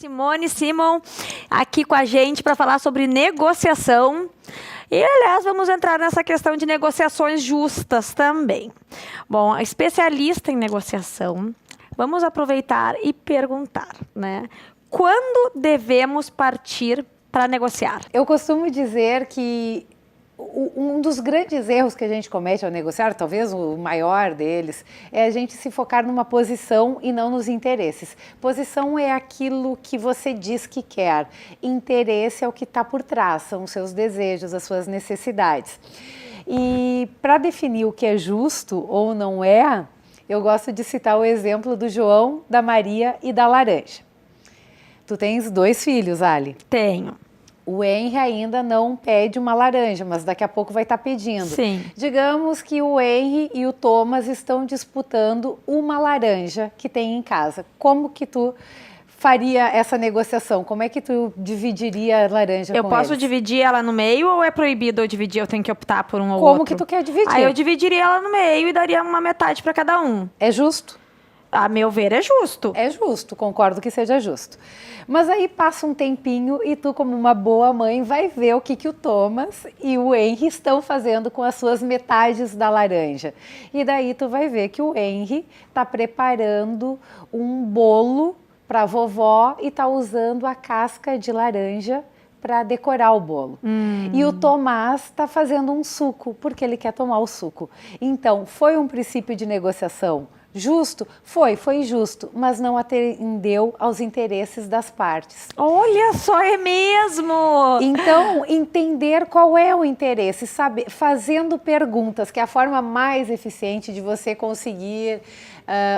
Simone Simon aqui com a gente para falar sobre negociação. E, aliás, vamos entrar nessa questão de negociações justas também. Bom, especialista em negociação, vamos aproveitar e perguntar, né? Quando devemos partir para negociar? Eu costumo dizer que um dos grandes erros que a gente comete ao negociar, talvez o maior deles, é a gente se focar numa posição e não nos interesses. Posição é aquilo que você diz que quer, interesse é o que está por trás, são os seus desejos, as suas necessidades. E para definir o que é justo ou não é, eu gosto de citar o exemplo do João, da Maria e da laranja. Tu tens 2 filhos, Ali? Tenho. O Henry ainda não pede uma laranja, mas daqui a pouco vai estar pedindo. Sim. Digamos que o Henry e o Thomas estão disputando uma laranja que tem em casa. Como que tu faria essa negociação? Como é que tu dividiria a laranja com eles? Eu posso dividir ela no meio ou é proibido eu dividir? Eu tenho que optar por um ou Como outro? que tu quer dividir? Aí eu dividiria ela no meio e daria uma metade para cada um. É justo? A meu ver, é justo. É justo, concordo que seja justo. Mas aí passa um tempinho e tu, como uma boa mãe, vai ver o que o Thomas e o Henry estão fazendo com as suas metades da laranja. E daí tu vai ver que o Henry está preparando um bolo para a vovó e está usando a casca de laranja para decorar o bolo. E o Tomás está fazendo um suco, porque ele quer tomar o suco. Então, foi um princípio de negociação justo? Foi justo, mas não atendeu aos interesses das partes. Olha só, é mesmo! Então, entender qual é o interesse, saber, fazendo perguntas, que é a forma mais eficiente de você conseguir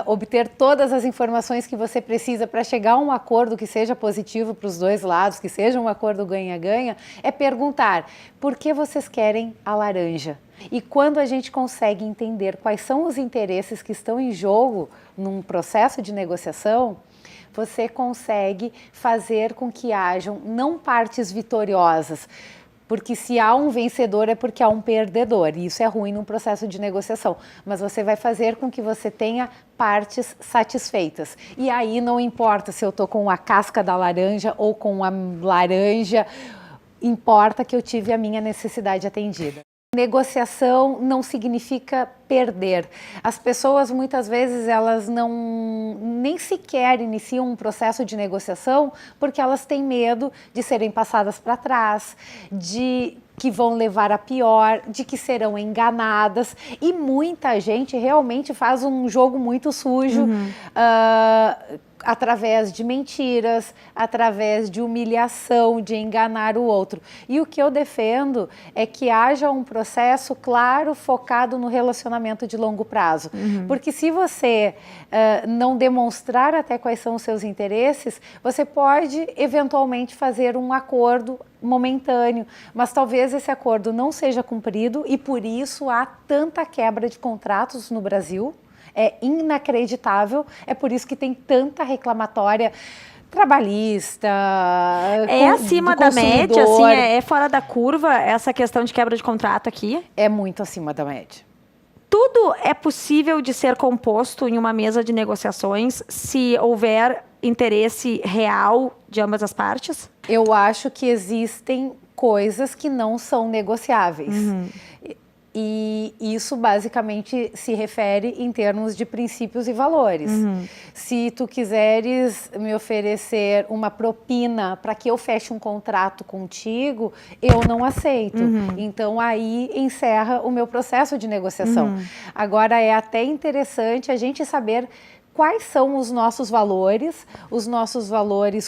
obter todas as informações que você precisa para chegar a um acordo que seja positivo para os dois lados, que seja um acordo ganha-ganha, é perguntar: por que vocês querem a laranja? E quando a gente consegue entender quais são os interesses que estão em jogo num processo de negociação, você consegue fazer com que hajam não partes vitoriosas, porque se há um vencedor é porque há um perdedor, e isso é ruim num processo de negociação, mas você vai fazer com que você tenha partes satisfeitas. E aí não importa se eu estou com a casca da laranja ou com a laranja, importa que eu tive a minha necessidade atendida. Negociação não significa perder. As pessoas muitas vezes elas nem sequer iniciam um processo de negociação porque elas têm medo de serem passadas para trás, de que vão levar a pior, de que serão enganadas, e muita gente realmente faz um jogo muito sujo através de mentiras, através de humilhação, de enganar o outro. E o que eu defendo é que haja um processo claro, focado no relacionamento de longo prazo. Porque se você não demonstrar até quais são os seus interesses, você pode eventualmente fazer um acordo momentâneo, mas talvez esse acordo não seja cumprido e por isso há tanta quebra de contratos no Brasil. É inacreditável, é por isso que tem tanta reclamatória trabalhista, é acima da média, assim, é fora da curva essa questão de quebra de contrato aqui? É muito acima da média. Tudo é possível de ser composto em uma mesa de negociações se houver interesse real de ambas as partes? Eu acho que existem coisas que não são negociáveis. E isso basicamente se refere em termos de princípios e valores. Se tu quiseres me oferecer uma propina para que eu feche um contrato contigo, eu não aceito. Então aí encerra o meu processo de negociação. Agora é até interessante a gente saber quais são os nossos valores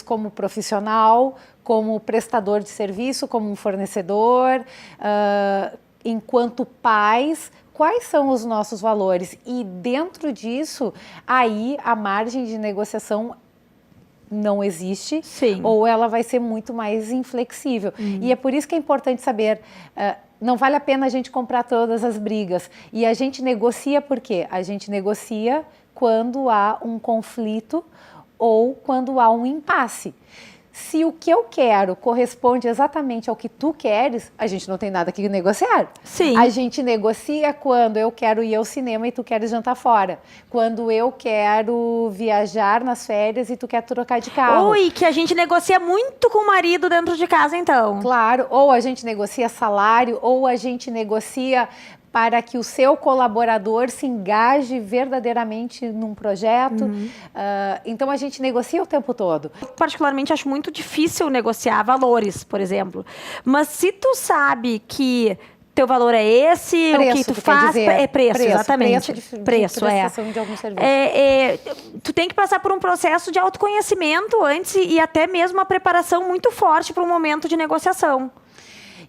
como profissional, como prestador de serviço, como um fornecedor, enquanto pais, quais são os nossos valores? E dentro disso, aí a margem de negociação não existe. Sim. Ou ela vai ser muito mais inflexível. E é por isso que é importante saber, não vale a pena a gente comprar todas as brigas. E a gente negocia por quê? A gente negocia quando há um conflito ou quando há um impasse. Se o que eu quero corresponde exatamente ao que tu queres, a gente não tem nada que negociar. Sim. A gente negocia quando eu quero ir ao cinema e tu queres jantar fora. Quando eu quero viajar nas férias e tu quer trocar de carro. Ui, que a gente negocia muito com o marido dentro de casa, então. Claro, ou a gente negocia salário, ou a gente negocia para que o seu colaborador se engaje verdadeiramente num projeto. Então, a gente negocia o tempo todo. Eu, particularmente, acho muito difícil negociar valores, por exemplo. Mas se tu sabe que teu valor é esse, Preço, o que tu quer faz, dizer, é preço, exatamente. de Prestação de algum serviço. Tu tem que passar por um processo de autoconhecimento antes e até mesmo uma preparação muito forte para um momento de negociação.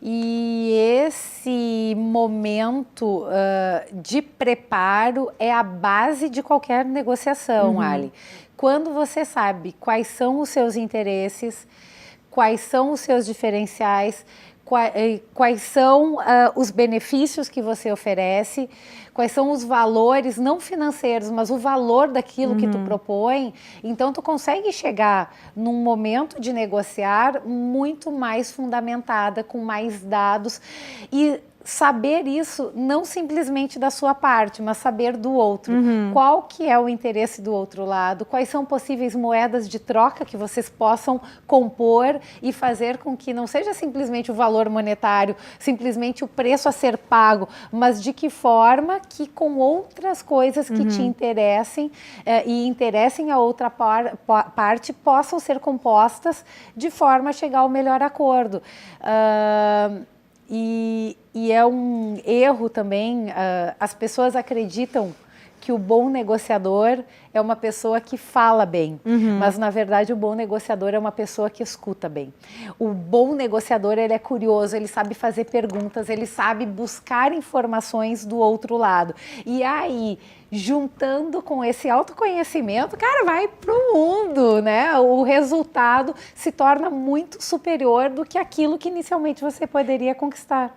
E esse momento de preparo é a base de qualquer negociação, Ali. Quando você sabe quais são os seus interesses, quais são os seus diferenciais, quais são os benefícios que você oferece, quais são os valores, não financeiros, mas o valor daquilo que tu propõe, então tu consegue chegar num momento de negociar muito mais fundamentada, com mais dados e saber isso não simplesmente da sua parte, mas saber do outro. Qual que é o interesse do outro lado, quais são possíveis moedas de troca que vocês possam compor e fazer com que não seja simplesmente o valor monetário, simplesmente o preço a ser pago, mas de que forma que com outras coisas que te interessem e interessem a outra parte possam ser compostas de forma a chegar ao melhor acordo. E é um erro também, as pessoas acreditam que o bom negociador é uma pessoa que fala bem, mas na verdade o bom negociador é uma pessoa que escuta bem. O bom negociador, ele é curioso, ele sabe fazer perguntas, ele sabe buscar informações do outro lado. E aí, juntando com esse autoconhecimento, cara, vai pro mundo, né? O resultado se torna muito superior do que aquilo que inicialmente você poderia conquistar.